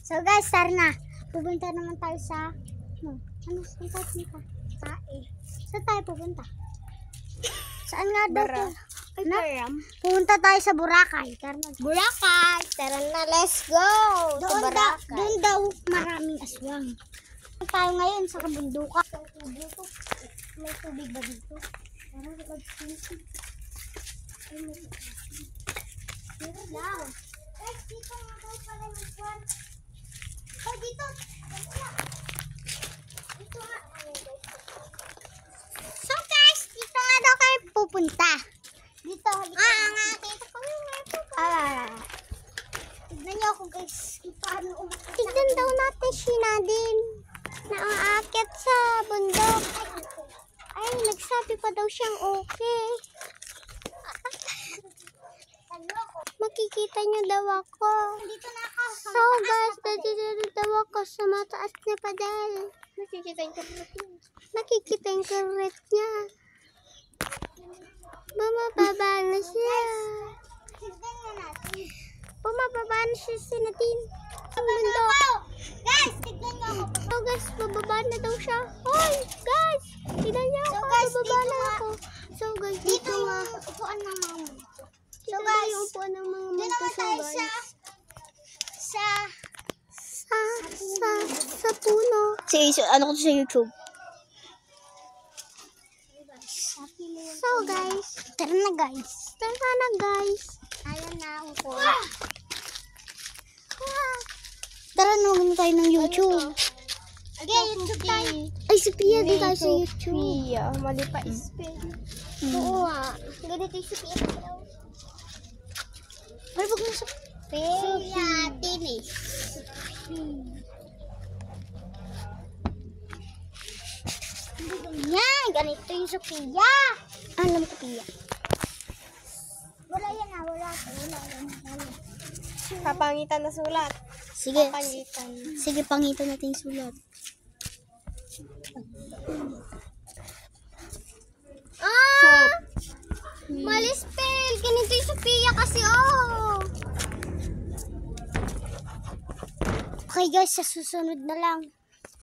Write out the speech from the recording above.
So guys, tara na. Pupunta naman tayo sa saan tayo punta? Saan tayo pupunta? Saan nga daw to? Pupunta tayo sa Boracay. Tara na. Boracay! Tara na, let's go! Doon daw maraming aswang. Tayo ngayon sa kabundukan. May tubig ba dito? Tara, mag-swimming. Meron lang. Guys, dito nga daw pala yung kwan. Oh, dito. Dito nga. So guys, dito nga daw kayo pupunta. Dito, halika. Dito kami nga pupunta. Tignan niyo ako guys. Paano umakit. Tignan daw natin si Nadine na aakyat sa bundok. Ay, nagsabi pa daw siyang okay. Makikita niyo daw ako. Dito na ako. So guys, dito daw ako sa mataas na padal. Nakikita yung karet niya. Bumababa na siya. Tignan niyo natin. Bumababa na siya si Nadine. Ang Ano bundok. po? Guys, tignan niyo ako. So guys, bababa na daw siya. Hoy, guys! Tignan niyo So ako, guys, bababa dito na nga. ako. So guys, Dito dito nga. yung upuan ng mga mo. So guys, guys, yung upuan ng mga Doon multo. naman So tayo guys, sa sa puno. Ano ko sa YouTube? So guys, tara na guys. tara na guys. Ayan na ang upuan. Tara na magano tayo ng YouTube. Okay, YouTube tayo. Ay, si Pia, di tayo sa YouTube. Pia, mali pa spell. Oo nga. Ganito yung si Pia. Pero pag nasa Pia, tinis. yan, ganito yung Sophia. Alam ko, Pia. Wala yan wala. Kapangitan na sulat. Sige. Kapangitan. Sige, pangitan natin yung sulat. Mali spell. Ganito yung Sophia kasi, Okay guys, sa susunod na lang.